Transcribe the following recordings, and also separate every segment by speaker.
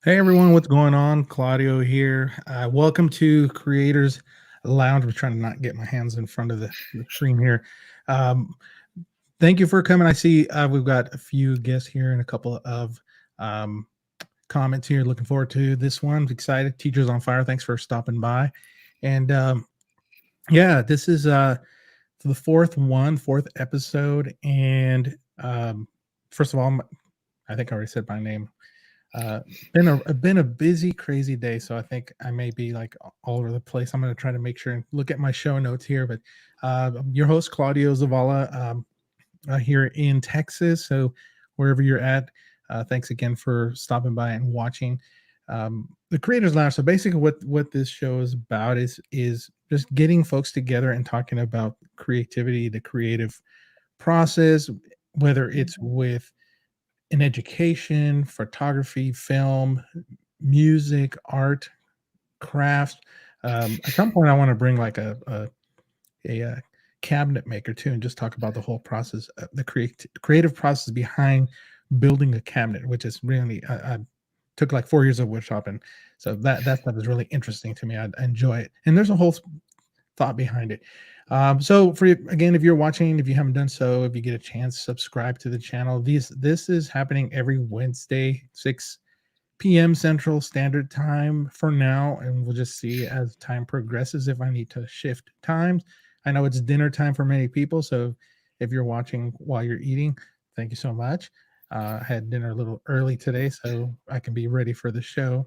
Speaker 1: Hey everyone, what's going on? Claudio here. Welcome to Creators Lounge. I'm trying to not get my hands in front of the screen here. Um, Thank you for coming. I see we've got a few guests here and a couple of um, comments here. Looking forward to this one. Excited. Teachers on Fire. Thanks for stopping by. And yeah, this is the fourth episode. And first of all, I think I already said my name. Uh, been a busy, crazy day, so I think I may be like all over the place. I'm going to try to make sure and look at my show notes here. But I'm your host Claudio Zavala here in Texas. So wherever you're at, thanks again for stopping by and watching the Creators Lounge. So basically, what this show is about is just getting folks together and talking about creativity, the creative process, whether it's with in education, photography, film, music, art, crafts. At some point, I want to bring like a cabinet maker too, and just talk about the whole process, the creative process behind building a cabinet, which is really I took like 4 years of wood shopping, so that stuff is really interesting to me. I enjoy it, and there's a whole thought behind it. So for again, if you're watching, if you haven't done so, if you get a chance, subscribe to the channel. This is happening every Wednesday, 6 p.m. Central Standard Time for now, and we'll just see as time progresses if I need to shift times. I know it's dinner time for many people, so if you're watching while you're eating, thank you so much. I had dinner a little early today, so I can be ready for the show.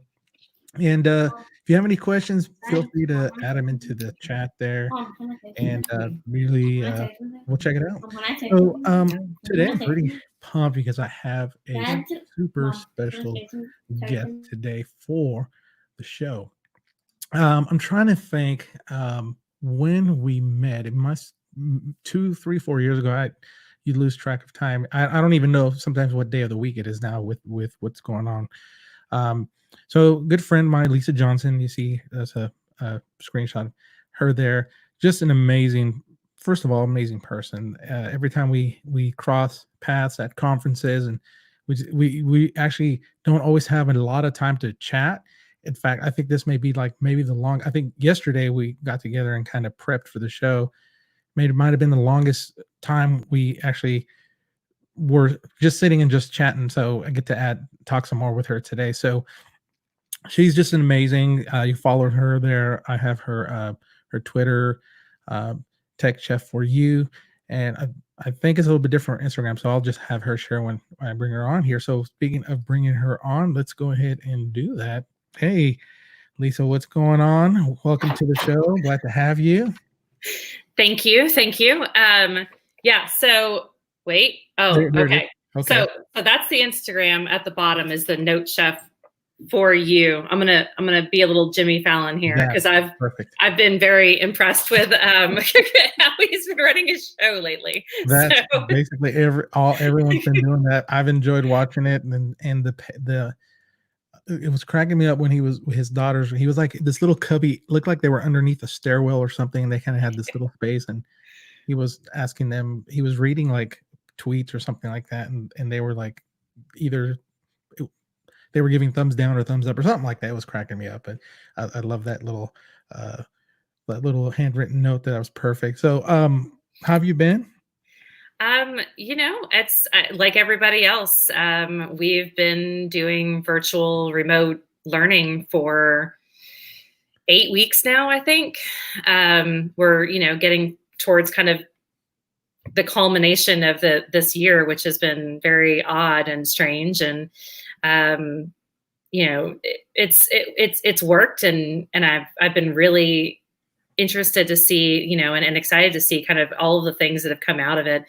Speaker 1: And if you have any questions, feel free to add them into the chat there, and really we'll check it out. So today I'm pretty pumped because I have a super special guest today for the show. I'm trying to think when we met. It must 2, 3, 4 years ago. You lose track of time. I don't even know sometimes what day of the week it is now with what's going on. Um, so good friend of mine, Lisa Johnson. You see, that's a screenshot of her there. Just an amazing, first of all, amazing person. Every time we cross paths at conferences, and we actually don't always have a lot of time to chat. In fact, I think this may be like maybe the long. I think yesterday we got together and kind of prepped for the show. Maybe it might have been the longest time we actually were just sitting and just chatting. So I get to talk some more with her today. So she's just an amazing. You followed her there. I have her Twitter, uh, Tech Chef for you, and I think it's a little bit different on Instagram. So I'll just have her share when I bring her on here. So speaking of bringing her on, let's go ahead and do that. Hey, Lisa, what's going on? Welcome to the show. Glad to have you.
Speaker 2: Thank you. Thank you. Yeah. So wait. Oh, okay.
Speaker 1: Okay.
Speaker 2: So that's the Instagram at the bottom is the Note Chef for you. I'm gonna be a little Jimmy Fallon here because I've been very impressed with how he's been running his show lately.
Speaker 1: That's basically everyone's been doing that. I've enjoyed watching it, and the it was cracking me up when he was with his daughters. He was like this little cubby, looked like they were underneath a stairwell or something, and they kind of had this little space, and he was asking them, he was reading like tweets or something like that, and they were like either they were giving thumbs down or thumbs up or something like that. It was cracking me up, and I love that little handwritten note. That was perfect. So how have you been?
Speaker 2: It's like everybody else. We've been doing virtual remote learning for 8 weeks now, I think. We're, getting towards kind of the culmination of this year, which has been very odd and strange. And, it's worked, and I've been really interested to see, and excited to see kind of all of the things that have come out of it,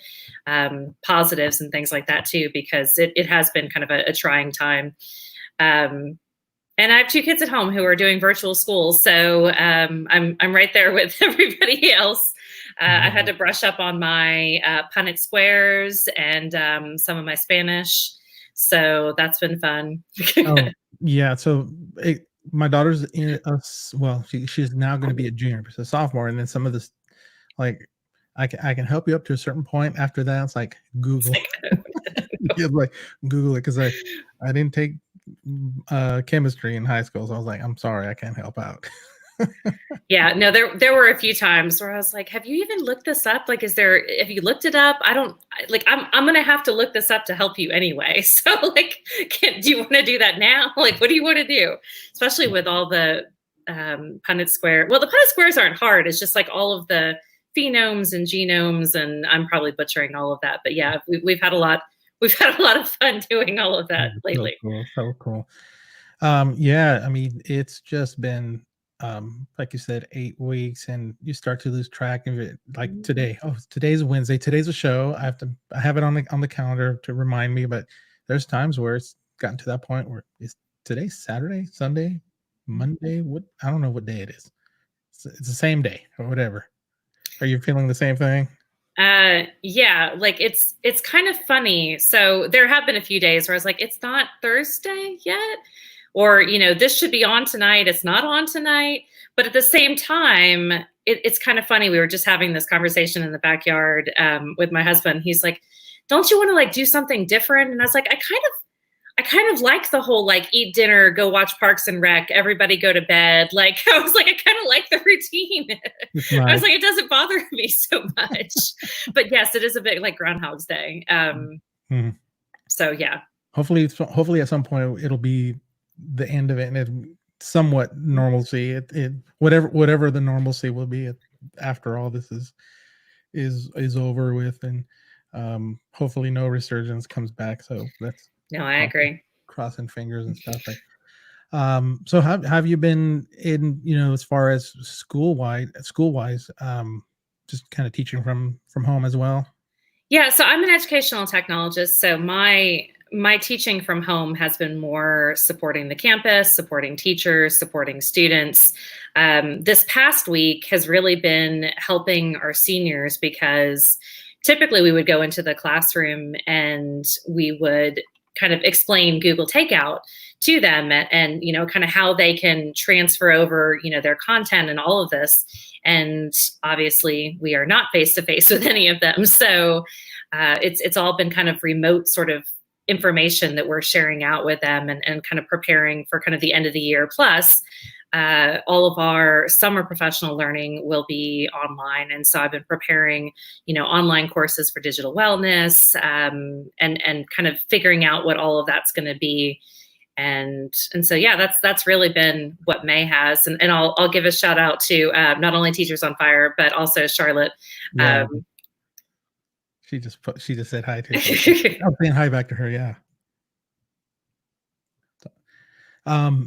Speaker 2: positives and things like that too, because it has been kind of a trying time. And I have 2 kids at home who are doing virtual school, so I'm right there with everybody else. I've had to brush up on my Punnett squares and some of my Spanish, so that's been fun.
Speaker 1: Oh, yeah. So my daughter's in us. Well, she's now going to be a junior, so sophomore, and then some of this, like, I can help you up to a certain point. After that, it's like Google. Like Google it, because I didn't take chemistry in high school, so I was like, I'm sorry, I can't help out.
Speaker 2: Yeah, no, there were a few times where I was like, have you even looked this up? Like, have you looked it up? I'm going to have to look this up to help you anyway. So like, do you want to do that now? Like, what do you want to do? Especially with all the Punnett square. Well, the Punnett squares aren't hard. It's just like all of the phenomes and genomes, and I'm probably butchering all of that. But yeah, we've had a lot of fun doing all of that lately.
Speaker 1: So cool. Yeah, I mean, it's just been like you said, 8 weeks, and you start to lose track of it. Like today, today's Wednesday, today's a show. I have it on the calendar to remind me, but there's times where it's gotten to that point where is today Saturday, Sunday, Monday? What, I don't know what day it is. It's the same day or whatever. Are you feeling the same thing?
Speaker 2: Yeah, like it's kind of funny. So there have been a few days where I was like, it's not Thursday yet, or this should be on tonight, it's not on tonight. But at the same time, it's kind of funny. We were just having this conversation in the backyard with my husband. He's like, don't you want to like do something different? And I was like, I kind of like the whole like eat dinner, go watch Parks and Rec, everybody go to bed. Like I was like, I kind of like the routine.
Speaker 1: Nice.
Speaker 2: I was like, it doesn't bother me so much. But yes, it is a bit like Groundhog's Day. So yeah.
Speaker 1: Hopefully at some point it'll be the end of it, and it somewhat normalcy. It whatever the normalcy will be after all this is over with, and hopefully no resurgence comes back. So that's
Speaker 2: I agree.
Speaker 1: Crossing fingers and stuff. So have you been in, as far as school wise, just kind of teaching from home as well?
Speaker 2: Yeah, so I'm an educational technologist. So my teaching from home has been more supporting the campus, supporting teachers, supporting students. This past week has really been helping our seniors, because typically we would go into the classroom and we would kind of explain Google Takeout to them, and kind of how they can transfer over their content and all of this. And obviously we are not face to face with any of them, so it's all been kind of remote sort of information that we're sharing out with them, and kind of preparing for kind of the end of the year. Plus all of our summer professional learning will be online. And so I've been preparing, online courses for digital wellness, and kind of figuring out what all of that's going to be. And so, yeah, that's really been what May has. And I'll give a shout out to not only Teachers on Fire, but also Charlotte.
Speaker 1: Yeah. She just said hi to you. I'm saying hi back to her. Yeah.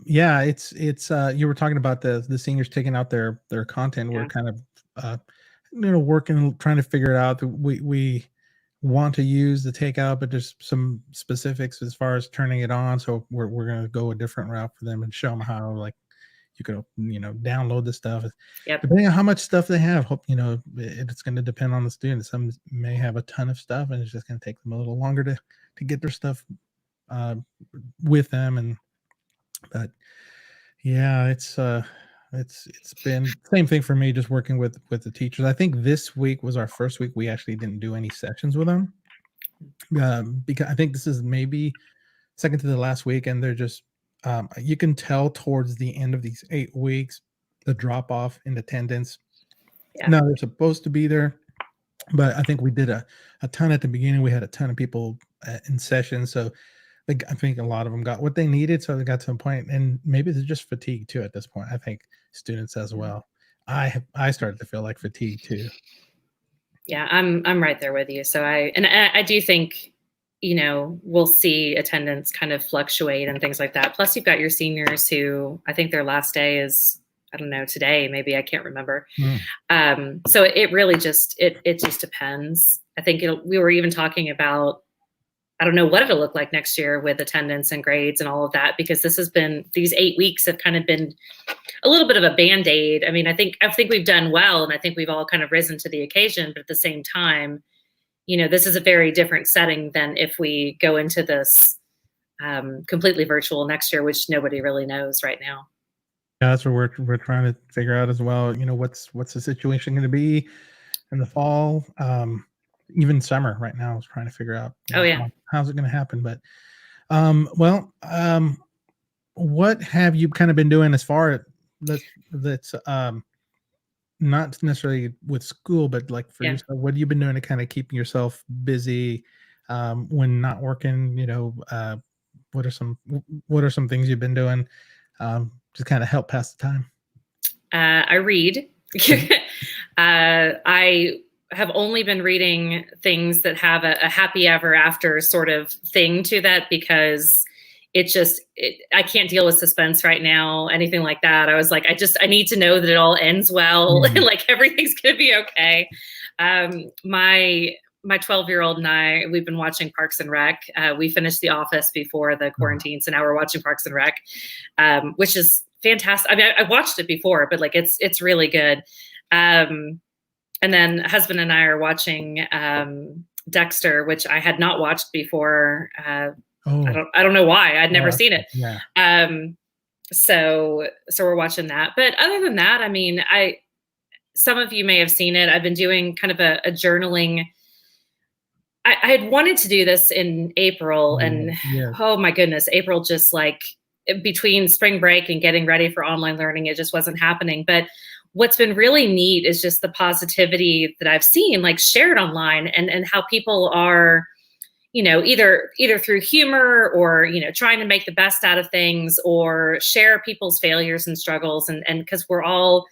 Speaker 1: Yeah, it's you were talking about the seniors taking out their content. We're kind of working, trying to figure it out. We want to use the takeout, but there's some specifics as far as turning it on. So we're going to go a different route for them and show them how, like, you can download the stuff.
Speaker 2: Yep.
Speaker 1: Depending on how much stuff they have, it's going to depend on the student. Some may have a ton of stuff, and it's just going to take them a little longer to get their stuff with them. But yeah, it's been same thing for me, just working with the teachers. I think this week was our first week we actually didn't do any sessions with them, because I think this is maybe second to the last week, and they're just you can tell towards the end of these 8 weeks the drop off in attendance. Yeah. Now they're supposed to be there, but I think we did a ton at the beginning. We had a ton of people in session, so I think a lot of them got what they needed, so they got to a point, and maybe they're just fatigued too at this point. I think students as well. I started to feel like fatigue too.
Speaker 2: Yeah, I'm right there with you. So I do think we'll see attendance kind of fluctuate and things like that. Plus, you've got your seniors who I think their last day is, I don't know, today, maybe, I can't remember. So it really just it just depends. I think we were even talking about, I don't know what it'll look like next year with attendance and grades and all of that, because these 8 weeks have kind of been a little bit of a Band-Aid. I mean, I think we've done well, and I think we've all kind of risen to the occasion, but at the same time, this is a very different setting than if we go into this completely virtual next year, which nobody really knows right now.
Speaker 1: Yeah, that's what we're trying to figure out as well. What's the situation going to be in the fall? Even summer right now is trying to figure out.
Speaker 2: Oh yeah,
Speaker 1: how's it going to happen? But what have you kind of been doing as far as that's not necessarily with school, but like for
Speaker 2: Yeah.
Speaker 1: yourself, what have you been doing to kind of keep yourself busy when not working? What are some things you've been doing to kind of help pass the time?
Speaker 2: I read.
Speaker 1: Mhm.
Speaker 2: I have only been reading things that have a happy ever after sort of thing to that, because I can't deal with suspense right now, anything like that. I was like, I need to know that it all ends well.
Speaker 1: Mhm.
Speaker 2: Like everything's going to be okay. My 12-year-old and I, we've been watching Parks and Rec. We finished The Office before the quarantine, so now we're watching Parks and Rec, which is fantastic. I mean, I watched it before, but like it's really good. And then husband and I are watching Dexter, which I had not watched before.
Speaker 1: Oh,
Speaker 2: I don't know why. I'd never
Speaker 1: yeah,
Speaker 2: seen it.
Speaker 1: yeah.
Speaker 2: So we're watching that. But other than that, I mean, some of you may have seen it. I've been doing kind of a journaling. I had wanted to do this in April, and
Speaker 1: Yeah.
Speaker 2: oh my goodness, April just like between spring break and getting ready for online learning, it just wasn't happening. But what's been really neat is just the positivity that I've seen like shared online, and how people are, either through humor or, trying to make the best out of things or share people's failures and struggles. And because we're all,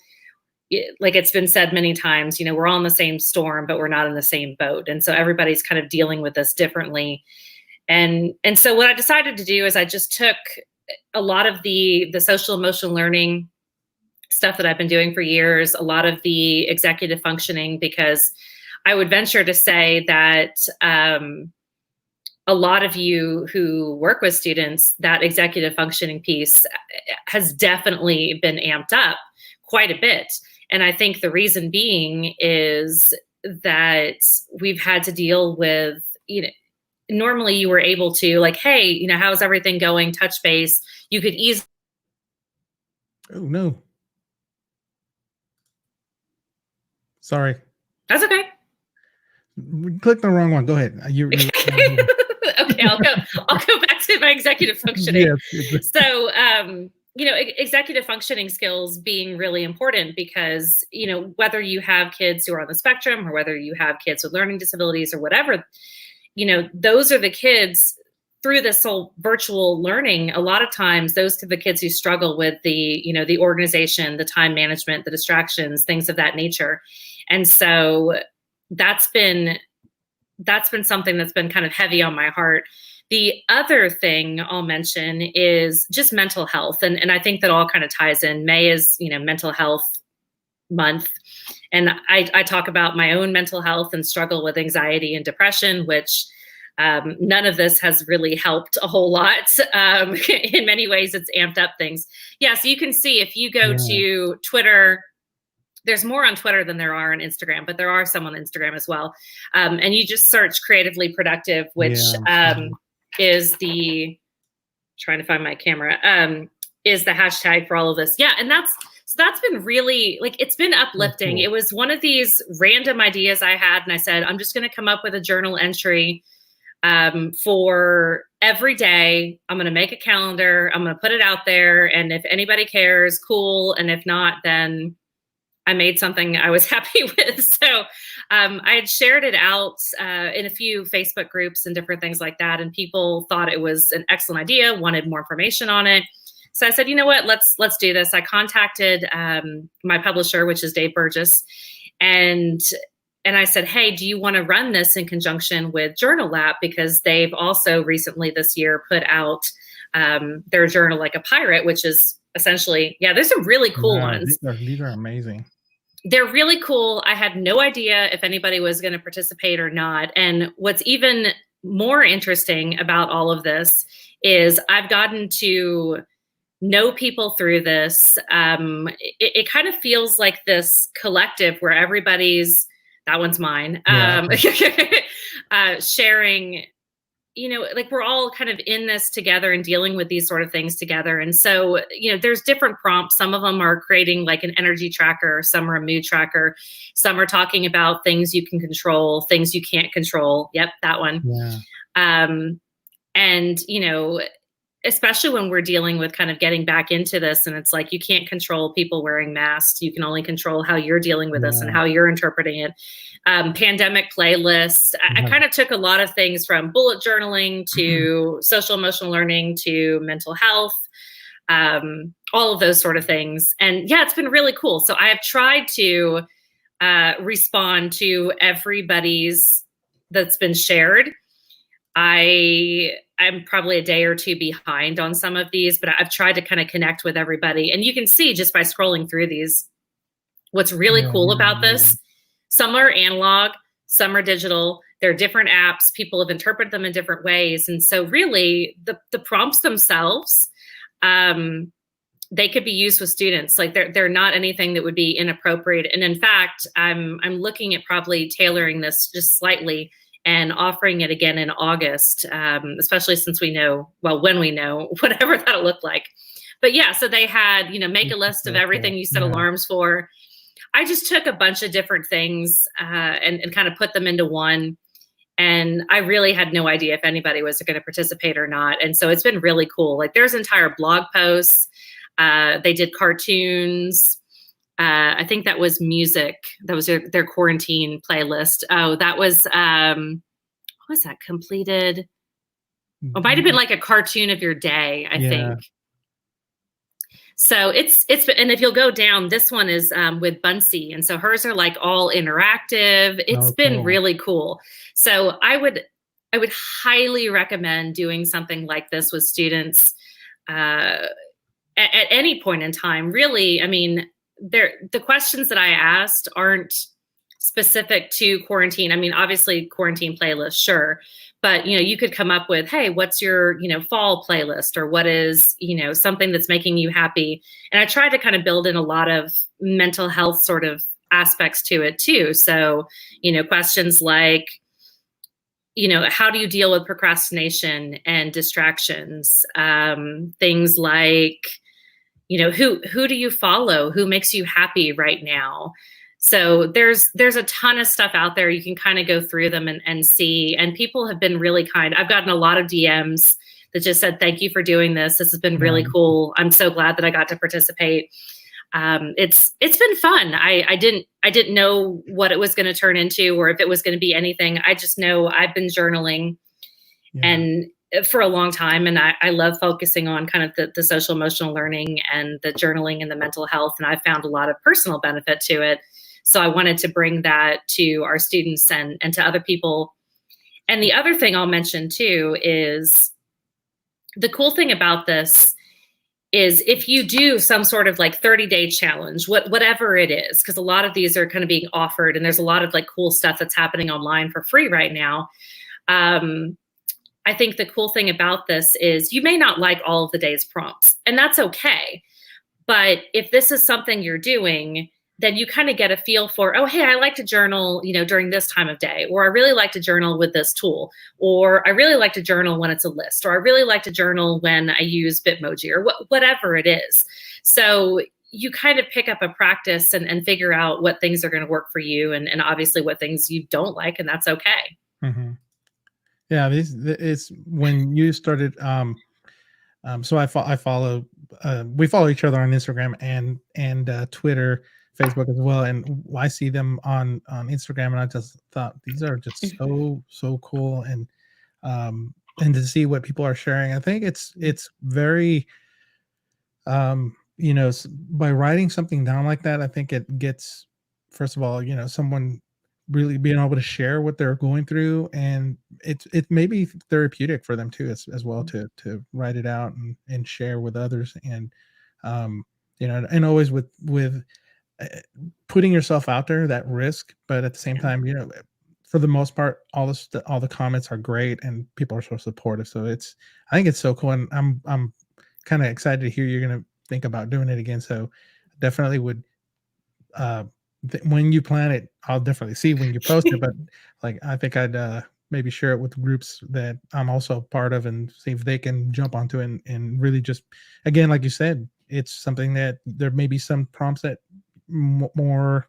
Speaker 2: like it's been said many times, we're all in the same storm, but we're not in the same boat. And so everybody's kind of dealing with this differently. And so what I decided to do is I just took a lot of the social emotional learning stuff that I've been doing for years, a lot of the executive functioning, because I would venture to say that a lot of you who work with students, that executive functioning piece has definitely been amped up quite a bit. And I think the reason being is that we've had to deal with, normally you were able to like, hey, how's everything going? Touch base. You could easily.
Speaker 1: Oh no. Sorry.
Speaker 2: That's okay.
Speaker 1: We clicked the wrong one. Go ahead.
Speaker 2: Okay, I'll go back to my executive functioning.
Speaker 1: Yes.
Speaker 2: So, executive functioning skills being really important because, whether you have kids who are on the spectrum or whether you have kids with learning disabilities or whatever, those are the kids through this whole virtual learning. A lot of times those are the kids who struggle with the, the organization, the time management, the distractions, things of that nature. And so that's been something that's been kind of heavy on my heart. The other thing I'll mention is just mental health. And I think that all kind of ties in. May is, mental health month. And I talk about my own mental health and struggle with anxiety and depression, which none of this has really helped a whole lot. In many ways, it's amped up things. Yeah, so you can see if you go to Twitter, there's more on Twitter than there are on Instagram, but there are some on Instagram as well. And you just search creatively productive, which is trying to find my camera, is the hashtag for all of this. Yeah. And that's been really like, it's been uplifting. Cool. It was one of these random ideas I had. And I said, I'm just going to come up with a journal entry for every day. I'm going to make a calendar. I'm going to put it out there. And if anybody cares, cool. And if not, then I made something I was happy with. So I had shared it out in a few Facebook groups and different things like that. And people thought it was an excellent idea, wanted more information on it. So I said, you know what, let's do this. I contacted my publisher, which is Dave Burgess. And I said, hey, do you want to run this in conjunction with Journal Lab? Because they've also recently this year put out their journal like a pirate, which is essentially, there's some really cool ones.
Speaker 1: These are amazing.
Speaker 2: They're really cool. I had no idea if anybody was going to participate or not. And what's even more interesting about all of this is I've gotten to know people through this. It kind of feels like this collective where everybody's, that one's mine, sharing, like we're all kind of in this together and dealing with these sort of things together. And so, there's different prompts. Some of them are creating like an energy tracker. Some are a mood tracker. Some are talking about things you can control, things you can't control. Yep, that one.
Speaker 1: Yeah.
Speaker 2: And, especially when we're dealing with kind of getting back into this, and it's like you can't control people wearing masks. You can only control how you're dealing with this and how you're interpreting it. Pandemic playlists. I kind of took a lot of things from bullet journaling to social emotional learning to mental health, all of those sort of things. And yeah, it's been really cool. So I have tried to respond to everybody's that's been shared. I'm probably a day or two behind on some of these, but I've tried to kind of connect with everybody. And you can see just by scrolling through these, what's really cool about this. Some are analog, some are digital. They're different apps. People have interpreted them in different ways. And so really the prompts themselves, they could be used with students. Like they're not anything that would be inappropriate. And in fact, I'm looking at probably tailoring this just slightly and offering it again in August, especially since we know, well, when we know, whatever that'll look like. But yeah, so they had, make a list of everything you set alarms for. I just took a bunch of different things and kind of put them into one. And I really had no idea if anybody was going to participate or not. And so it's been really cool. Like there's entire blog posts. They did cartoons. I think that was music. That was their quarantine playlist. Oh, that was, what was that? Completed? It might have been like a cartoon of your day, I think. So it's and if you'll go down, this one is with Bunsey. And so hers are like all interactive. It's been really cool. So I would highly recommend doing something like this with students at any point in time. Really, I mean, the questions that I asked aren't specific to quarantine. I mean, obviously quarantine playlist, sure. But, you could come up with, hey, what's your, fall playlist, or what is, something that's making you happy. And I tried to kind of build in a lot of mental health sort of aspects to it too. So, questions like, how do you deal with procrastination and distractions? Things like, who do you follow? Who makes you happy right now? So there's a ton of stuff out there. You can kind of go through them and see, and people have been really kind. I've gotten a lot of DMs that just said, thank you for doing this. This has been really cool. I'm so glad that I got to participate. It's been fun. I didn't know what it was going to turn into or if it was going to be anything. I just know I've been journaling and for a long time. And I love focusing on kind of the social emotional learning and the journaling and the mental health. And I found a lot of personal benefit to it. So I wanted to bring that to our students and to other people. And the other thing I'll mention too is the cool thing about this is if you do some sort of like 30-day challenge, whatever it is, because a lot of these are kind of being offered and there's a lot of like cool stuff that's happening online for free right now. I think the cool thing about this is you may not like all of the day's prompts, and that's okay. But if this is something you're doing, then you kind of get a feel for, oh, hey, I like to journal, during this time of day, or I really like to journal with this tool, or I really like to journal when it's a list, or I really like to journal when I use Bitmoji, or whatever it is. So you kind of pick up a practice and figure out what things are going to work for you, and obviously what things you don't like, and that's okay.
Speaker 1: Mm-hmm. Yeah, it's when you started. So I follow. We follow each other on Instagram and Twitter, Facebook as well, and I see them on Instagram, and I just thought these are just so cool, and to see what people are sharing, I think it's very, by writing something down like that, I think it gets, first of all, someone really being able to share what they're going through, and it may be therapeutic for them too as well to write it out and share with others, and and always with putting yourself out there, that risk, but at the same time, for the most part, all the comments are great and people are so supportive. So I think it's so cool, and I'm kind of excited to hear you're gonna think about doing it again. So definitely would. When you plan it, I'll definitely see when you post it, but like I think I'd maybe share it with groups that I'm also part of and see if they can jump onto it and really just, again, like you said, it's something that there may be some prompts that more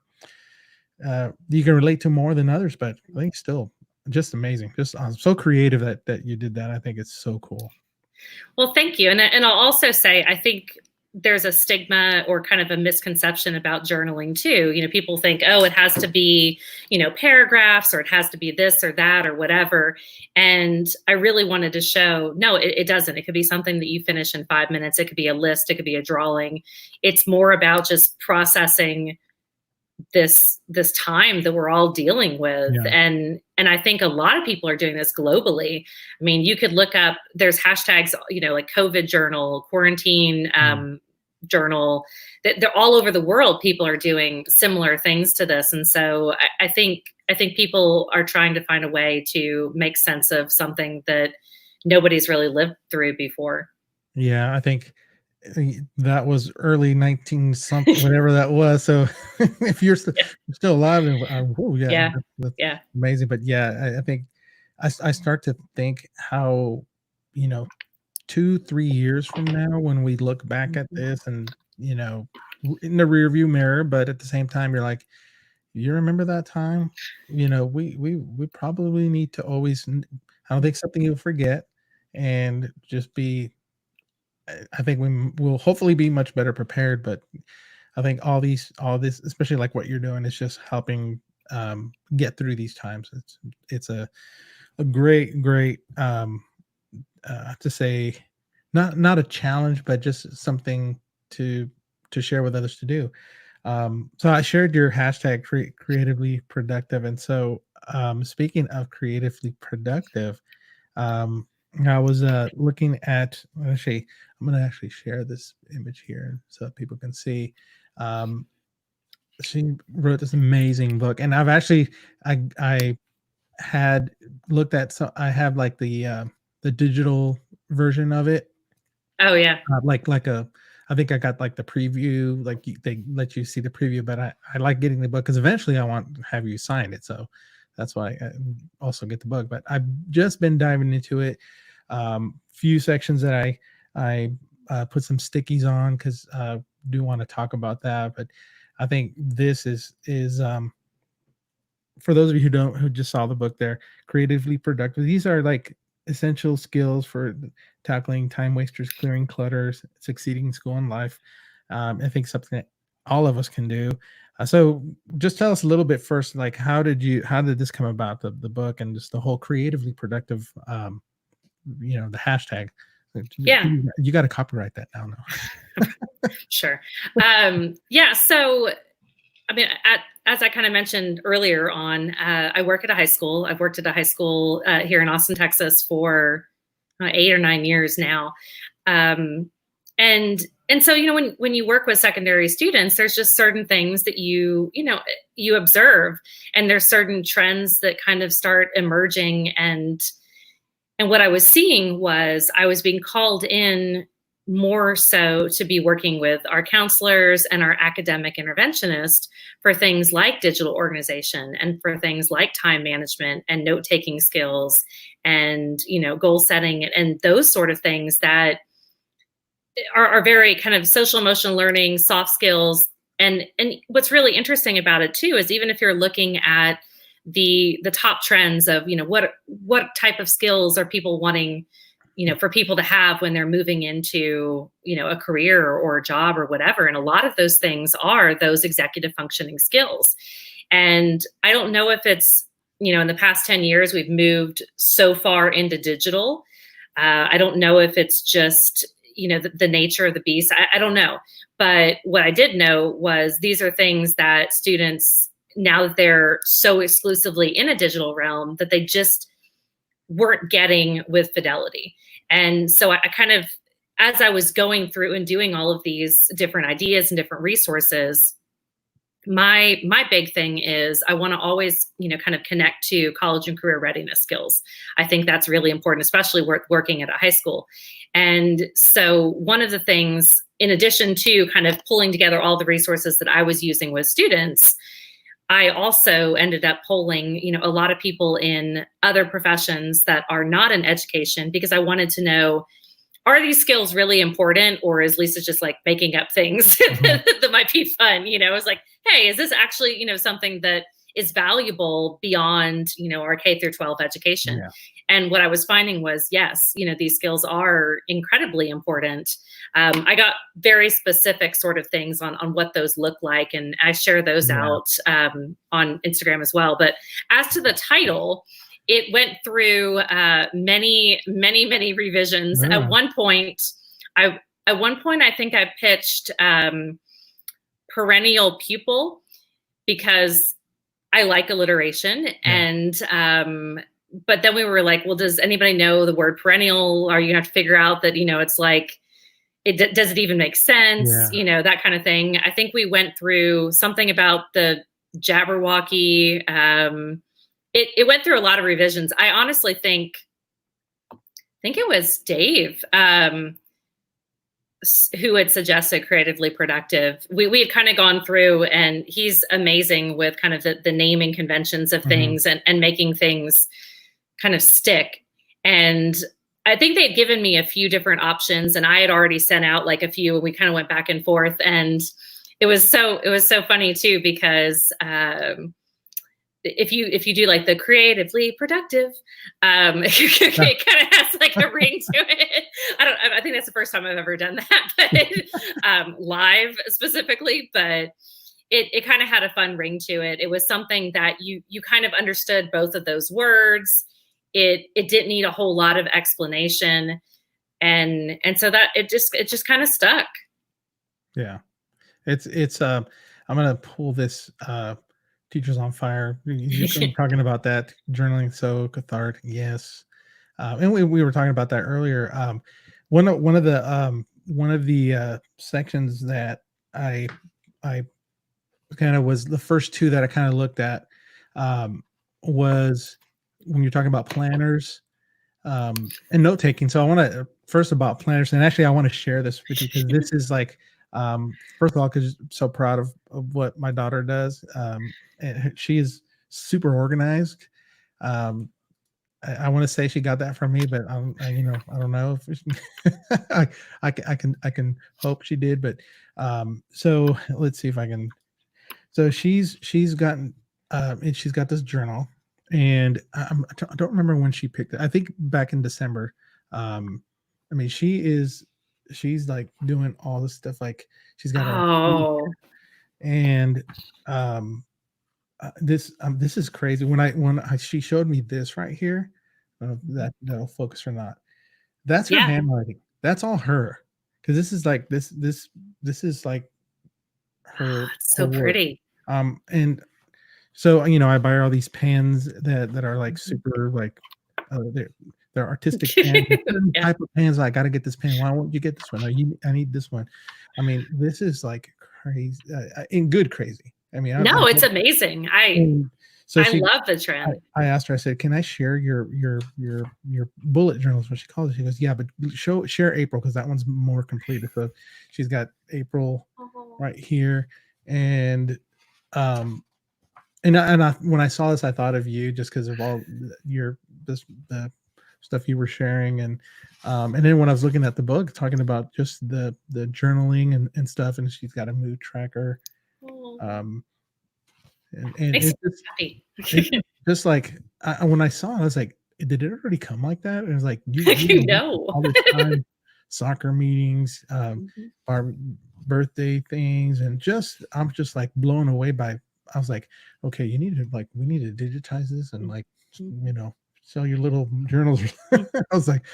Speaker 1: you can relate to more than others, but I think still just amazing. Just so creative that you did that. I think it's so cool.
Speaker 2: Well, thank you. And I'll also say, I think there's a stigma or kind of a misconception about journaling too. People think, oh, it has to be, paragraphs, or it has to be this or that or whatever. And I really wanted to show, no, it doesn't. It could be something that you finish in 5 minutes. It could be a list. It could be a drawing. It's more about just processing this time that we're all dealing with.
Speaker 1: Yeah.
Speaker 2: And I think a lot of people are doing this globally. I mean, you could look up, there's hashtags, like COVID journal, quarantine journal, that they're all over the world. People are doing similar things to this. And so I think people are trying to find a way to make sense of something that nobody's really lived through before.
Speaker 1: Yeah, I think that was early 19 something, whatever that was. So if you're still alive, oh yeah,
Speaker 2: Yeah.
Speaker 1: that's
Speaker 2: Yeah.
Speaker 1: amazing. But yeah, I think I start to think how, 2-3 years from now, when we look back at this and, in the rear view mirror, but at the same time, you're like, you remember that time? We probably need to always, I don't think something you'll forget, and just be, I think we will hopefully be much better prepared. But I think all this, especially like what you're doing, is just helping get through these times. It's a great to say, not a challenge, but just something to share with others to do. So I shared your hashtag creatively productive, and so speaking of creatively productive, um, I was looking at, actually, I'm going to actually share this image here so that people can see. Um, she wrote this amazing book, and I've actually, I had looked at, so I have like the digital version of it.
Speaker 2: Oh yeah.
Speaker 1: Like I think I got like the preview, like they let you see the preview, but I like getting the book because eventually I want to have you sign it. So that's why I also get the book. But I've just been diving into it. Few sections that I put some stickies on because I do want to talk about that. But I think this is for those of you who just saw the book there, creatively productive. These are like essential skills for tackling time wasters, clearing clutters, succeeding in school and life. I think something that all of us can do. So just tell us a little bit first, like how did this come about, the book, and just the whole creatively productive, the hashtag.
Speaker 2: Yeah.
Speaker 1: You got to copyright that now.
Speaker 2: Sure. Yeah. So, I mean, as I kind of mentioned earlier on, I work at a high school. I've worked at a high school here in Austin, Texas for 8 or 9 years now. And so, when you work with secondary students, there's just certain things that you observe, and there's certain trends that kind of start emerging. And what I was seeing was I was being called in more so to be working with our counselors and our academic interventionists for things like digital organization, and for things like time management and note-taking skills, and goal setting, and those sort of things that are very kind of social emotional learning, soft skills. And what's really interesting about it too is, even if you're looking at the top trends of what type of skills are people wanting for people to have when they're moving into a career or a job or whatever, and a lot of those things are those executive functioning skills. And I don't know if it's in the past 10 years we've moved so far into digital. I don't know if it's just the nature of the beast. I don't know. But what I did know was these are things that students, now that they're so exclusively in a digital realm, that they just weren't getting with Fidelity. And so I kind of, as I was going through and doing all of these different ideas and different resources, my big thing is I want to always, kind of connect to college and career readiness skills. I think that's really important, especially working at a high school. And so one of the things, in addition to kind of pulling together all the resources that I was using with students, I also ended up polling, a lot of people in other professions that are not in education, because I wanted to know, are these skills really important, or is Lisa just like making up things that might be fun? I was like, hey, is this actually, something that is valuable beyond, our K through 12 education.
Speaker 1: Yeah.
Speaker 2: And what I was finding was, yes, these skills are incredibly important. I got very specific sort of things on what those look like, and I share those out on Instagram as well. But as to the title, it went through many revisions.
Speaker 1: Yeah.
Speaker 2: At one point, I think I pitched perennial pupil because I like alliteration. And but then we were like, well, does anybody know the word perennial? Are you gonna have to figure out that, it's like, does it even make sense? That kind of thing. I think we went through something about the Jabberwocky. It went through a lot of revisions. I honestly think it was Dave who had suggested creatively productive. We had kind of gone through, and he's amazing with kind of the naming conventions of things and making things kind of stick. And I think they'd given me a few different options, and I had already sent out like a few, and we kind of went back and forth. And it was so funny too, because if you do like the creatively productive, it kind of has like a ring to it. I think that's the first time I've ever done that, but live specifically, but it kind of had a fun ring to it. It was something that you kind of understood both of those words. It didn't need a whole lot of explanation. And so that it just kind of stuck.
Speaker 1: Yeah. It's I'm going to pull this, Teachers on Fire. You're talking about that journaling, so cathartic. Yes. And we were talking about that earlier. One of the sections that I kind of was the first two that I kind of looked at, was when you're talking about planners, and note taking. So I want to first about planners, and actually I want to share this with you because this is like, first of all, because I'm so proud of what my daughter does. And she is super organized. I want to say she got that from me, but I don't know if I can hope she did. But so let's see if I can. So she's gotten, and she's got this journal, and I don't remember when she picked it. I think back in December. I mean, she's like doing all this stuff. Like she's got her, and this is crazy. When she showed me this right here, that'll focus or not. That's her handwriting. That's all her. Because this is like this is like her.
Speaker 2: It's so pretty.
Speaker 1: And so I buy her all these pens that are like super like, they're artistic pens. Type of pens. I got to get this pen. Why won't you get this one? I need this one. I mean, this is like crazy, in good crazy. I mean,
Speaker 2: it's amazing. I love the trend.
Speaker 1: I asked her. I said, "Can I share your bullet journals?" What she calls it. She goes, "Yeah, but share April because that one's more complete." So she's got April right here, and when I saw this, I thought of you just because of all the stuff you were sharing, and then when I was looking at the book, talking about just the journaling and stuff, and she's got a mood tracker. And it's just like when I saw it, I was like, did it already come like that? And it was like, all this time, soccer meetings, our birthday things, and I'm just like blown away by. I was like, okay, we need to digitize this and like, sell your little journals. I was like,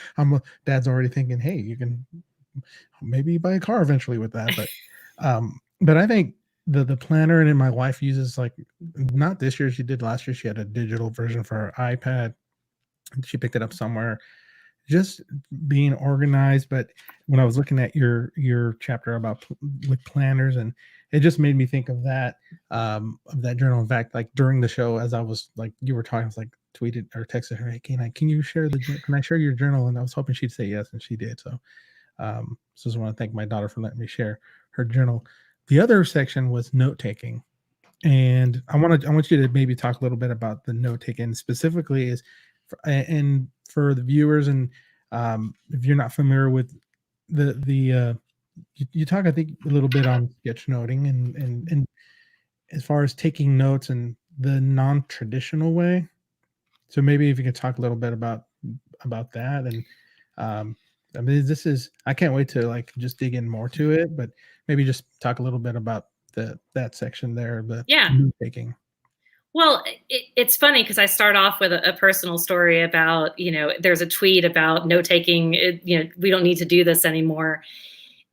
Speaker 1: Dad's already thinking, hey, you can maybe buy a car eventually with that, but I think. The planner, and then my wife uses, like, not this year, she did last year. She had a digital version for her iPad. She picked it up somewhere. Just being organized. But when I was looking at your chapter about with planners, and it just made me think of that journal. In fact, like during the show, as I was like you were talking, I was like tweeted or texted her, "Hey, can I share your journal?" And I was hoping she'd say yes, and she did. So, just want to thank my daughter for letting me share her journal. The other section was note taking, and I want you to maybe talk a little bit about the note taking specifically, and for the viewers, and if you're not familiar with you talk, I think, a little bit on sketchnoting and as far as taking notes and the non-traditional way. So maybe if you could talk a little bit about that. And I mean, I can't wait to like just dig in more to it, but maybe just talk a little bit about that section there, the
Speaker 2: Yeah.
Speaker 1: note taking.
Speaker 2: Well, it's funny because I start off with a personal story about, there's a tweet about note taking, we don't need to do this anymore.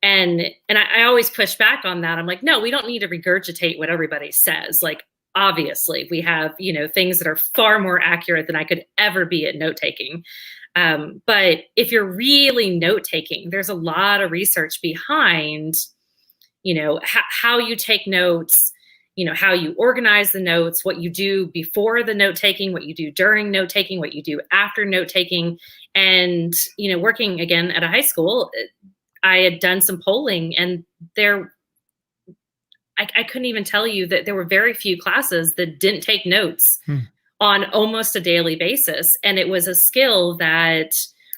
Speaker 2: And I always push back on that. I'm like, no, we don't need to regurgitate what everybody says. Like, obviously, we have, things that are far more accurate than I could ever be at note taking. But if you're really note taking, there's a lot of research behind, how you take notes, how you organize the notes, what you do before the note taking, what you do during note taking, what you do after note taking. And, working again at a high school, I had done some polling, and I couldn't even tell you that there were very few classes that didn't take notes on almost a daily basis. And it was a skill that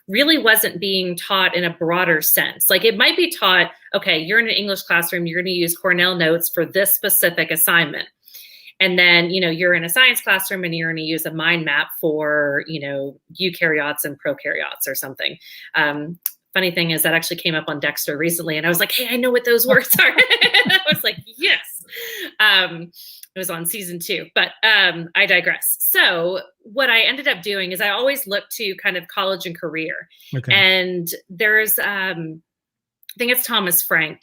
Speaker 2: really wasn't being taught in a broader sense. Like, it might be taught, okay, you're in an English classroom, you're going to use Cornell notes for this specific assignment. And then, you're in a science classroom and you're going to use a mind map for, eukaryotes and prokaryotes or something. Funny thing is that actually came up on Dexter recently, and I was like, hey, I know what those words are. And I was like, yes. It was on season 2, but I digress. So what I ended up doing is I always look to kind of college and career. Okay. And there's, I think it's Thomas Frank.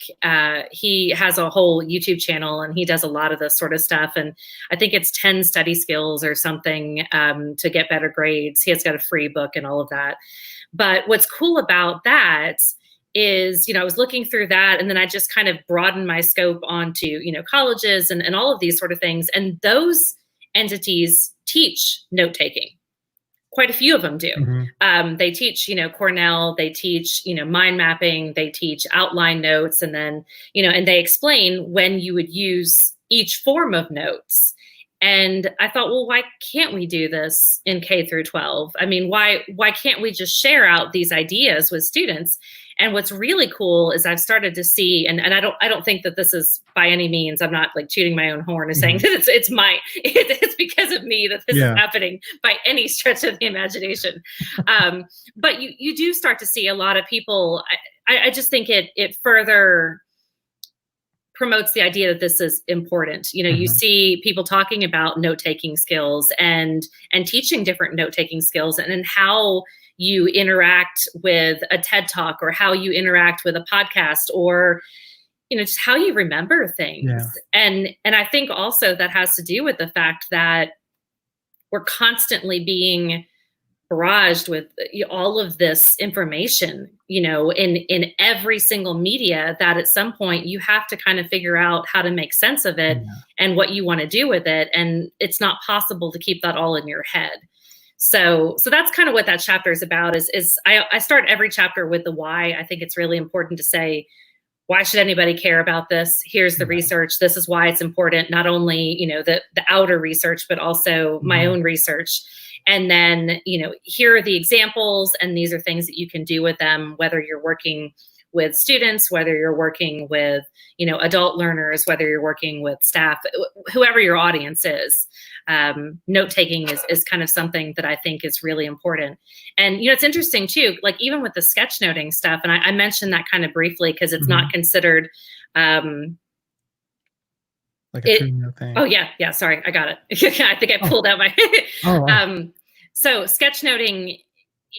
Speaker 2: He has a whole YouTube channel, and he does a lot of this sort of stuff. And I think it's 10 study skills or something to get better grades. He has got a free book and all of that. But what's cool about that is, I was looking through that, and then I just kind of broadened my scope onto, colleges and all of these sort of things. And those entities teach note-taking. Quite a few of them do. Mm-hmm. They teach, Cornell, they teach, mind mapping, they teach outline notes, and then, and they explain when you would use each form of notes. And I thought, well, why can't we do this in K through 12? I mean, why can't we just share out these ideas with students? And what's really cool is I've started to see, and I don't think that this is by any means, I'm not like tooting my own horn and saying that it's because of me that this is happening by any stretch of the imagination. But you do start to see a lot of people. I just think it further promotes the idea that this is important. You see people talking about note-taking skills and teaching different note-taking skills, and how you interact with a TED Talk, or how you interact with a podcast, or, just how you remember things. Yeah. And I think also that has to do with the fact that we're constantly being barraged with all of this information, in every single media, that at some point you have to kind of figure out how to make sense of it and what you want to do with it. And it's not possible to keep that all in your head. So that's kind of what that chapter is about, is I start every chapter with the why. I think it's really important to say, why should anybody care about this? Here's the research. This is why it's important. Not only, the outer research, but also my own research. And then, here are the examples, and these are things that you can do with them, whether you're working with students, whether you're working with, adult learners, whether you're working with staff, whoever your audience is. Note-taking is kind of something that I think is really important. And, it's interesting too, like even with the sketchnoting stuff, and I mentioned that kind of briefly because it's not considered, like a true note thing. Oh yeah. Sorry, I got it. I think I pulled out my. So sketchnoting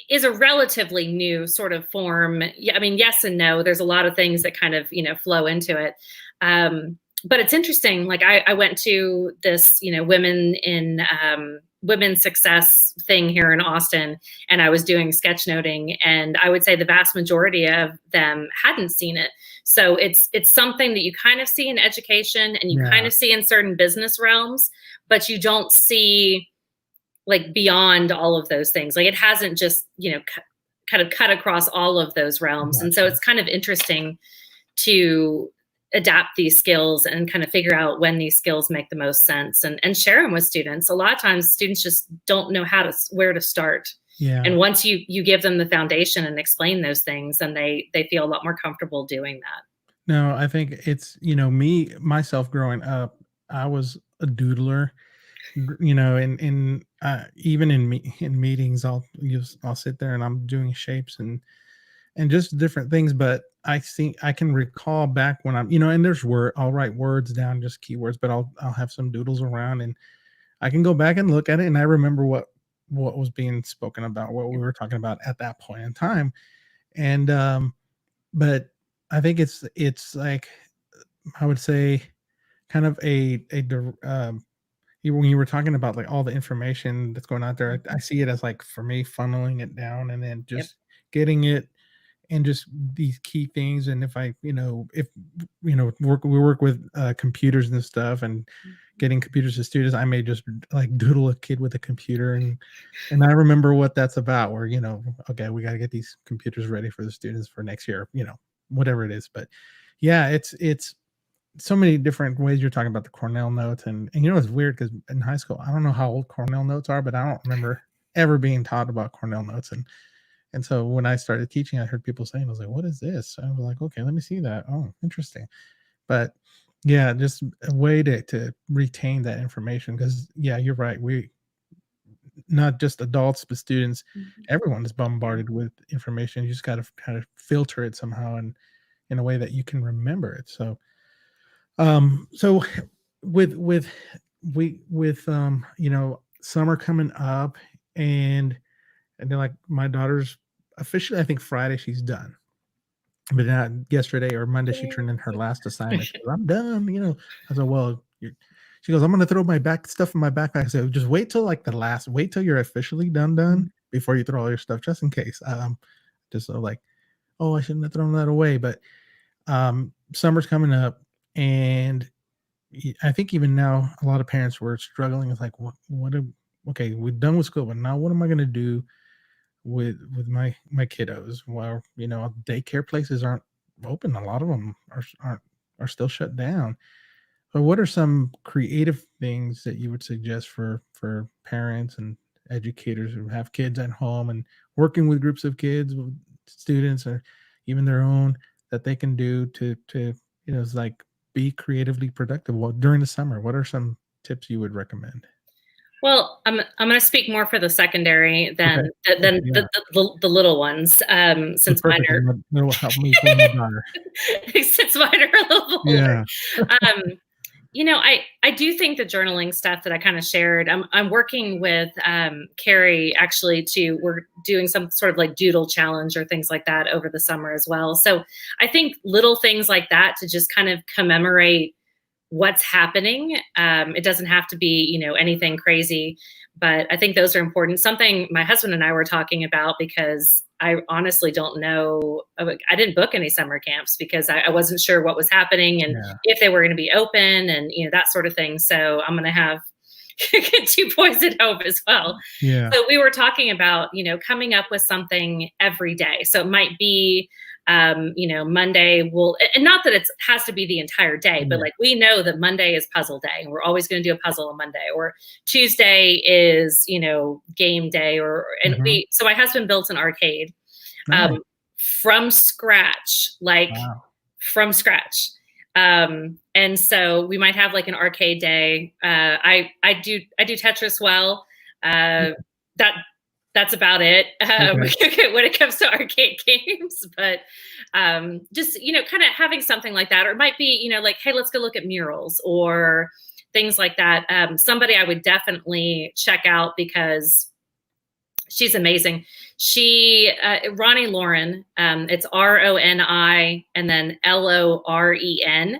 Speaker 2: is a relatively new sort of form. I mean, yes and no. There's a lot of things that kind of flow into it. But it's interesting. Like I went to this women's success thing here in Austin, and I was doing sketchnoting, and I would say the vast majority of them hadn't seen it. So it's something that you kind of see in education, and you kind of see in certain business realms, but you don't see like beyond all of those things. Like it hasn't just, kind of cut across all of those realms. And so it's kind of interesting to adapt these skills and kind of figure out when these skills make the most sense, and share them with students. A lot of times students just don't know where to start. Yeah. And once you give them the foundation and explain those things, then they feel a lot more comfortable doing that.
Speaker 1: No, I think it's, myself growing up, I was a doodler. even in meetings, I'll sit there and I'm doing shapes and just different things. But I think I can recall back when I'm, and I'll write words down, just keywords, but I'll have some doodles around, and I can go back and look at it, and I remember what was being spoken about, what we were talking about at that point in time. And but I think it's like, I would say, kind of when you were talking about like all the information that's going out there, I see it as, like, for me, funneling it down and then
Speaker 2: Yep.
Speaker 1: just getting it, and just these key things. And if we work with computers and stuff, and getting computers to students, I may just like doodle a kid with a computer, and I remember what that's about, where, okay, we got to get these computers ready for the students for next year, whatever it is. But yeah, it's so many different ways. You're talking about the Cornell notes, and it's weird because in high school, I don't know how old Cornell notes are, but I don't remember ever being taught about Cornell notes. And so when I started teaching, I heard people saying, I was like, what is this? I was like, okay, let me see that. Oh, interesting. But yeah, just a way to retain that information. Because yeah, you're right. We, not just adults, but students, everyone is bombarded with information. You just got to kind of filter it somehow, and in a way that you can remember it. So, so with summer coming up, and then, like, my daughter's officially, I think Friday she's done, but not yesterday or Monday she turned in her last assignment. She goes, I'm done. I said, well, she goes, I'm going to throw my stuff in my backpack. I said, just wait till like wait till you're officially done before you throw all your stuff, just in case. Just like, oh, I shouldn't have thrown that away. But summer's coming up, and I think even now a lot of parents were struggling with, like, okay, we're done with school, but now what am I going to do with my kiddos? Well, daycare places aren't open. A lot of them are still shut down. So what are some creative things that you would suggest for parents and educators who have kids at home and working with groups of kids, with students, or even their own, that they can do to it's like, be creatively productive during the summer? What are some tips you would recommend?
Speaker 2: Well, I'm going to speak more for the secondary than
Speaker 1: Okay. Yeah.
Speaker 2: the little ones,
Speaker 1: That's
Speaker 2: since mine
Speaker 1: perfect.
Speaker 2: are
Speaker 1: It'll help me for my daughter.
Speaker 2: since mine are a little older.
Speaker 1: Yeah.
Speaker 2: Um, I do think the journaling stuff that I kind of shared, I'm working with Carrie, actually, we're doing some sort of like doodle challenge or things like that over the summer as well. So I think little things like that to just kind of commemorate what's happening. It doesn't have to be, anything crazy, but I think those are important. Something my husband and I were talking about, because I honestly don't know. I didn't book any summer camps because I wasn't sure what was happening and if they were going to be open and, that sort of thing. So I'm going to have 2 boys at home as well.
Speaker 1: Yeah.
Speaker 2: So we were talking about, coming up with something every day. So it might be, Monday and not that it has to be the entire day, but like, we know that Monday is puzzle day and we're always going to do a puzzle on Monday, or Tuesday is, game day, so my husband built an arcade, from scratch, from scratch. And so we might have like an arcade day. I do Tetris well. That's about it when it comes to arcade games. But just, kind of having something like that. Or it might be, like, hey, let's go look at murals or things like that. Somebody I would definitely check out, because she's amazing. Ronnie Lauren, it's RONI and then LOREN.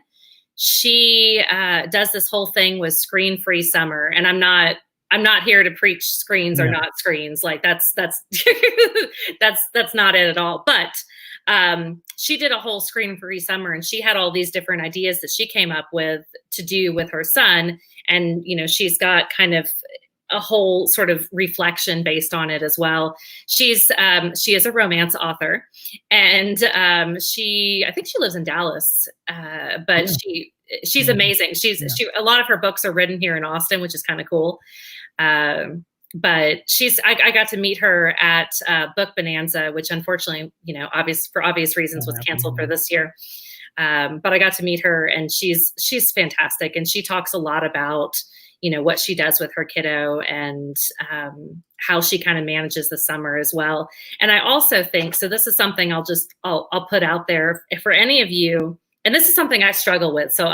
Speaker 2: She does this whole thing with Screen Free Summer. And I'm not here to preach screens or not screens. Like that's that's not it at all. But she did a whole Screen Free Summer, and she had all these different ideas that she came up with to do with her son. And, she's got kind of a whole sort of reflection based on it as well. She is a romance author, and I think she lives in Dallas, but she's amazing. A lot of her books are written here in Austin, which is kind of cool. But I got to meet her at Book Bonanza, which unfortunately, for obvious reasons, was canceled for this year. But I got to meet her, and she's fantastic. And she talks a lot about, what she does with her kiddo, and how she kind of manages the summer as well. And I also think, so this is something I'll put out there for any of you, and this is something I struggle with. So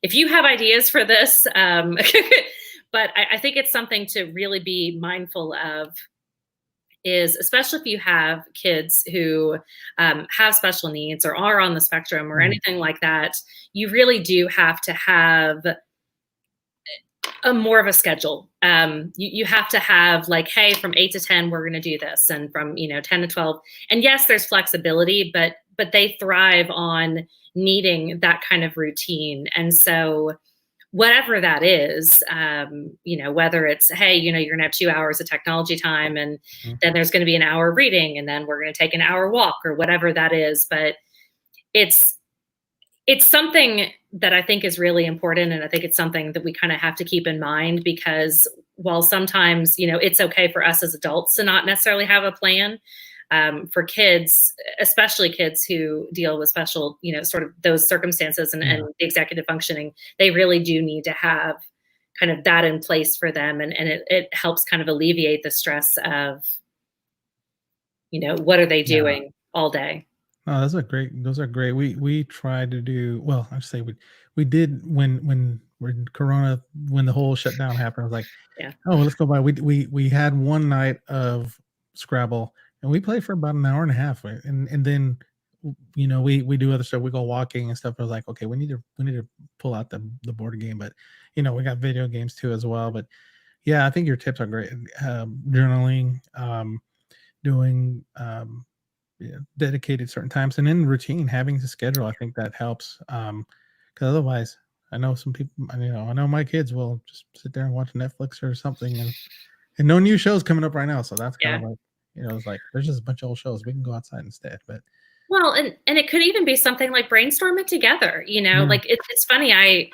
Speaker 2: if you have ideas for this, but I think it's something to really be mindful of, is especially if you have kids who have special needs or are on the spectrum or anything like that, you really do have to have a more of a schedule. You have to have like, hey, from 8 to 10, we're going to do this. And from, 10 to 12. And yes, there's flexibility, but they thrive on needing that kind of routine. And so whatever that is, whether it's, hey, you're going to have 2 hours of technology time, and then there's going to be an hour of reading, and then we're going to take an hour walk, or whatever that is. But it's something that I think is really important. And I think it's something that we kind of have to keep in mind, because while sometimes, it's okay for us as adults to not necessarily have a plan, for kids, especially kids who deal with special, sort of those circumstances and the executive functioning, they really do need to have kind of that in place for them. And it helps kind of alleviate the stress of, what are they doing all day?
Speaker 1: Oh, those are great. We tried to do, well, I say we did when Corona, when the whole shutdown happened. I was like, oh, well, let's go by. We had one night of Scrabble, and we played for about an hour and a half, and then we do other stuff. We go walking and stuff. I was like, okay, we need to pull out the board game, but we got video games too as well. But yeah, I think your tips are great. Journaling, doing dedicated certain times, and in routine, having the schedule. I think that helps, because otherwise, I know some people. I know my kids will just sit there and watch Netflix or something, and no new shows coming up right now. So that's kind of like, it's like there's just a bunch of old shows. We can go outside instead. But
Speaker 2: well, and it could even be something like brainstorm it together. Like it's funny.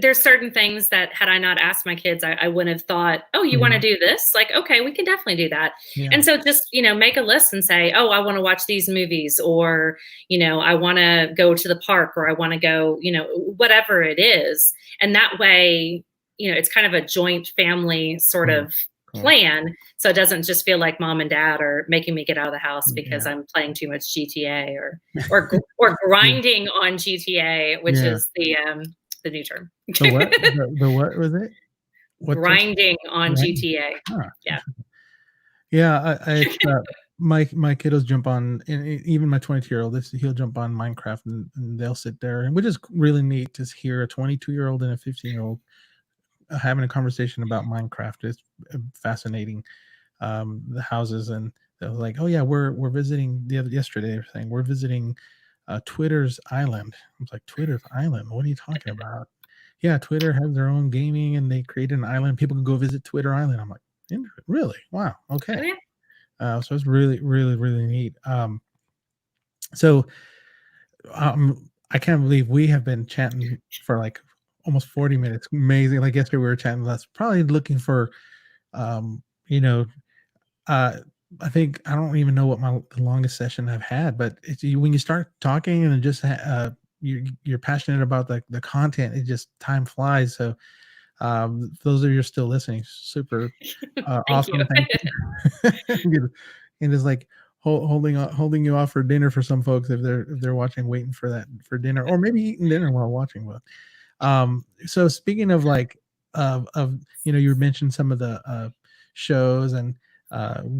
Speaker 2: There's certain things that had I not asked my kids, I wouldn't have thought, oh, you want to do this? Like, okay, we can definitely do that. Yeah. And so just, make a list and say, oh, I want to watch these movies, or, I want to go to the park, or I want to go, whatever it is. And that way, it's kind of a joint family sort of plan. So it doesn't just feel like mom and dad are making me get out of the house because I'm playing too much GTA or grinding on GTA, which is the new term.
Speaker 1: The what? The what was it?
Speaker 2: Grinding on GTA.
Speaker 1: Yeah. Yeah. My kiddos jump on, and even my 22-year-old, he'll jump on Minecraft, and they'll sit there, and which is really neat to hear a 22-year-old and a 15-year-old having a conversation about Minecraft. Is fascinating. The houses, and they was like, oh yeah, we're visiting yesterday. They were saying we're visiting Twitter's island. I was like, Twitter's island? What are you talking about? Yeah, Twitter has their own gaming, and they created an island. People can go visit Twitter Island. I'm like, really? Wow. Okay. So it's really, really, really neat. So I can't believe we have been chatting for like almost 40 minutes. Amazing. Like yesterday we were chatting. That's probably looking for, I think I don't even know what the longest session I've had, but when you start talking and just you're passionate about the content, it just time flies. So those of you still listening, super awesome. Thank you. And it's like holding you off for dinner for some folks if they're watching, waiting for dinner, or maybe eating dinner while watching. But so speaking of like you mentioned some of the shows and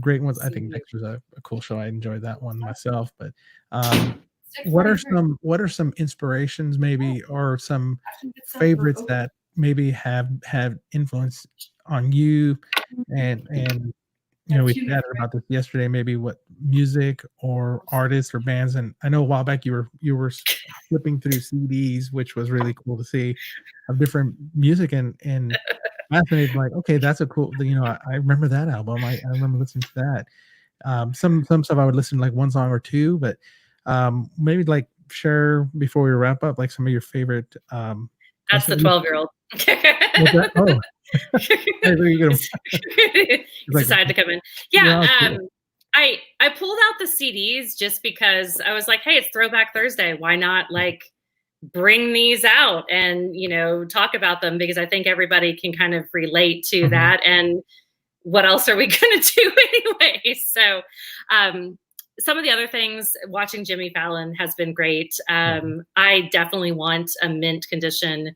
Speaker 1: great ones. I think Dexter's a cool show. I enjoyed that one myself. But what are some inspirations maybe, or some favorites that maybe have influence on you? And we chatted about this yesterday, maybe what music or artists or bands. And I know a while back you were flipping through CDs, which was really cool to see, of different music, and fascinated, like, okay, that's a cool, I remember that album. I remember listening to that. Some stuff I would listen to like one song or two, but maybe like share before we wrap up, like some of your favorite.
Speaker 2: That's the 12-year-old.
Speaker 1: Oh.
Speaker 2: Decided to come in. Yeah. I pulled out the CDs just because I was like, hey, it's Throwback Thursday. Why not like bring these out and, you know, talk about them, because I think everybody can kind of relate to
Speaker 1: Mhm.
Speaker 2: that. And what else are we going to do anyway? So, some of the other things, watching Jimmy Fallon has been great. I definitely want a mint condition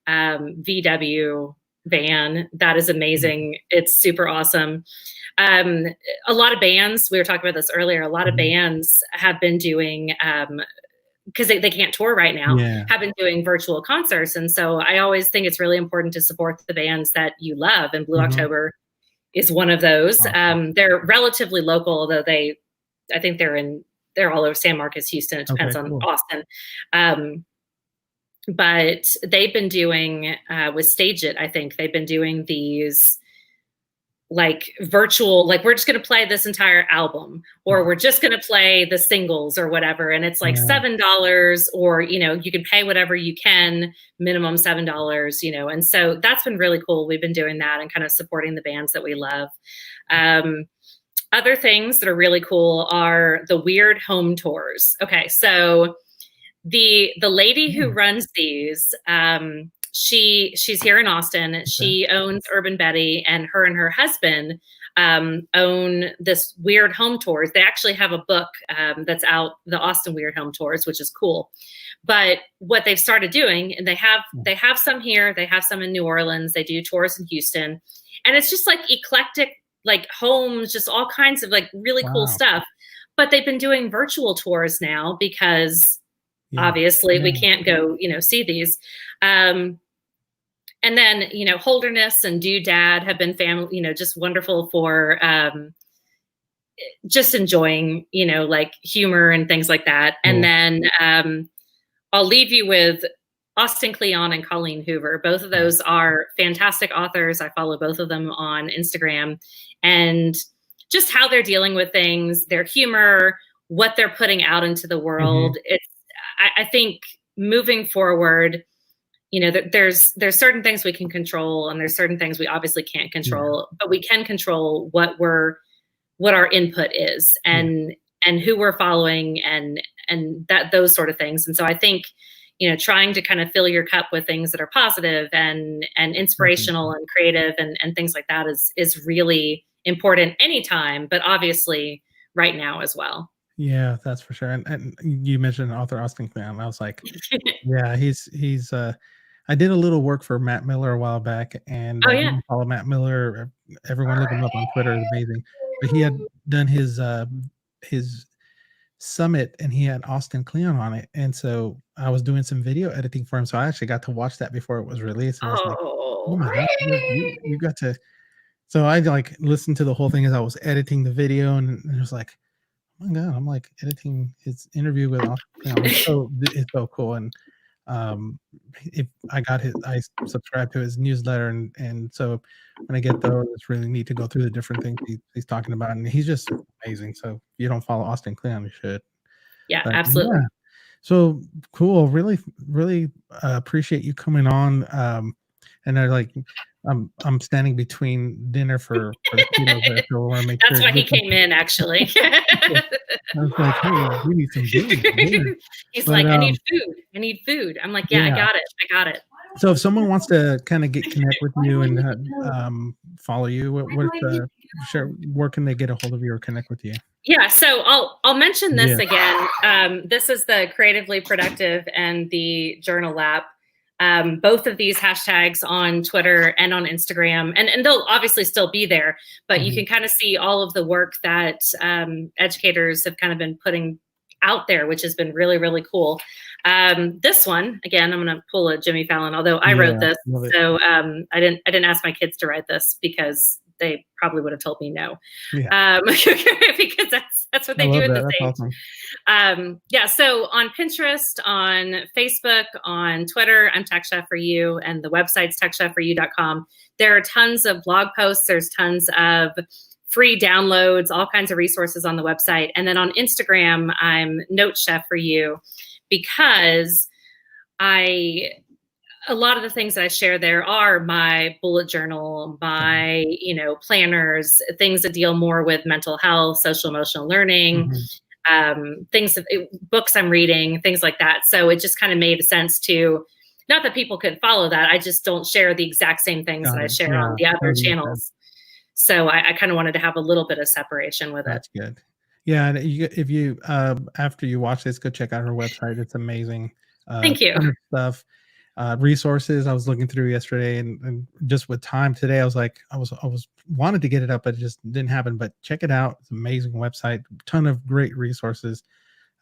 Speaker 2: VW van. That is amazing. It's super awesome. A lot of bands, we were talking about this earlier, a lot of bands have been doing, because they can't tour right now,
Speaker 1: Yeah.
Speaker 2: have been doing virtual concerts. And so I always think it's really important to support the bands that you love. And Blue October is one of those.
Speaker 1: Awesome.
Speaker 2: They're relatively local, although I think they're all over San Marcos, Houston. It depends
Speaker 1: Okay,
Speaker 2: on
Speaker 1: cool.
Speaker 2: Austin. But they've been doing, with Stage It, I think they've been doing these like virtual, like, we're just going to play this entire album, or we're just going to play the singles or whatever. And it's like $7, or, you know, you can pay whatever you can, minimum $7, you know. And so that's been really cool. We've been doing that and kind of supporting the bands that we love. Other things that are really cool are the weird home tours. Okay. So the lady who runs these, she's here in Austin. She owns Urban Betty, and her husband own this weird home tours. They actually have a book that's out, the Austin Weird Home Tours, which is cool. But what they've started doing, and they have some here, they have some in New Orleans, they do tours in Houston, and it's just like eclectic, like homes, just all kinds of like really cool stuff. But they've been doing virtual tours now because obviously we can't go, you know, see these. And then, you know, Holderness and Doodad have been family, you know, just wonderful for just enjoying, you know, like humor and things like that. And then I'll leave you with Austin Kleon and Colleen Hoover. Both of those are fantastic authors. I follow both of them on Instagram, and just how they're dealing with things, their humor, what they're putting out into the world. I think moving forward, you know, there's certain things we can control, and there's certain things we obviously can't control, but we can control what our input is, and who we're following, and that, those sort of things. And so I think, you know, trying to kind of fill your cup with things that are positive and inspirational and creative and things like that is really important anytime, but obviously right now as well.
Speaker 1: Yeah, that's for sure. And you mentioned author Austin Kleon. I was like, yeah, he's I did a little work for Matt Miller a while back, and
Speaker 2: Oh
Speaker 1: you
Speaker 2: yeah.
Speaker 1: can follow Matt Miller. Everyone look him up on Twitter. It's amazing. But he had done his summit, and he had Austin Kleon on it. And so I was doing some video editing for him. So I actually got to watch that before it was released. And I was like, oh
Speaker 2: Oh,
Speaker 1: my gosh, you got to. So I like listened to the whole thing as I was editing the video, and it was like, oh my God, I'm like editing his interview with Austin Kleon. It's so cool. And if I subscribe to his newsletter, and so when I get those, it's really neat to go through the different things he's talking about, and he's just amazing. So if you don't follow Austin Kleon, you should.
Speaker 2: yeah,
Speaker 1: But
Speaker 2: absolutely.
Speaker 1: yeah, so cool. Really, really appreciate you coming on. And I like I'm standing between dinner for the kiddos there, so I want to make
Speaker 2: That's
Speaker 1: sure.
Speaker 2: why he came in, actually.
Speaker 1: I was like, hey, we need some dinner.
Speaker 2: He's
Speaker 1: But
Speaker 2: like, I need food. I'm like, yeah, I
Speaker 1: yeah.
Speaker 2: got it.
Speaker 1: So if someone wants to kind of connect with you and follow you, what's the where can they get a hold of you or connect with you?
Speaker 2: Yeah, so I'll mention this again. This is the Creatively Productive and the Journal Lab. Both of these hashtags on Twitter and on Instagram, and they'll obviously still be there, but you can kind of see all of the work that educators have kind of been putting out there, which has been really, really cool. This one, again, I'm going to pull a Jimmy Fallon, although I wrote this. So I didn't ask my kids to write this because they probably would have told me no. Because that's what they do at this age. Awesome. Yeah, so on Pinterest, on Facebook, on Twitter, I'm Tech Chef for You, and the website's techchefforyou.com. There are tons of blog posts. There's tons of free downloads, all kinds of resources on the website. And then on Instagram, I'm Note Chef for You, because a lot of the things that I share there are my bullet journal, my, planners, things that deal more with mental health, social emotional learning, things, books I'm reading, things like that. So it just kind of made sense to, not that people couldn't follow that, I just don't share the exact same things that I share on the other channels. So I kind of wanted to have a little bit of separation with it.
Speaker 1: That's good. Yeah, and if you after you watch this, go check out her website. It's amazing.
Speaker 2: Thank you.
Speaker 1: Stuff, resources. I was looking through yesterday, and just with time today, I was wanted to get it up, but it just didn't happen. But check it out. It's an amazing website. Ton of great resources.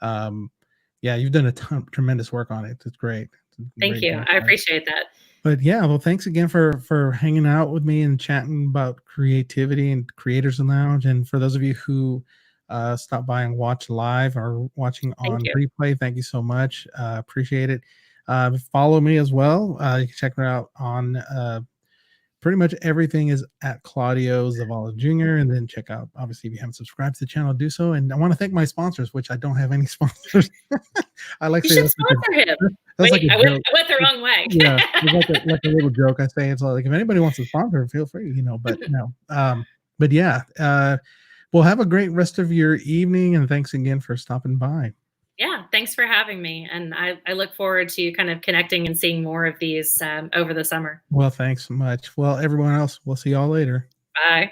Speaker 1: Yeah, you've done a tremendous work on it. It's great.
Speaker 2: Thank you. I appreciate that.
Speaker 1: But yeah, well, thanks again for hanging out with me and chatting about creativity and Creators Lounge. And for those of you who stop by and watch live or watching on replay, thank you so much. Appreciate it. Follow me as well. You can check me out on pretty much everything is at Claudio Zavala Jr. And then check out, obviously, if you haven't subscribed to the channel, do so. And I want to thank my sponsors, which I don't have any sponsors. I like
Speaker 2: you should sponsor him. Wait,
Speaker 1: like
Speaker 2: I went the wrong way.
Speaker 1: Yeah, like a little joke I say. It's like, if anybody wants to sponsor, feel free, but no. But yeah, well, have a great rest of your evening, and thanks again for stopping by.
Speaker 2: Yeah, thanks for having me. And I look forward to kind of connecting and seeing more of these over the summer.
Speaker 1: Well, thanks so much. Well, everyone else, we'll see y'all later.
Speaker 2: Bye.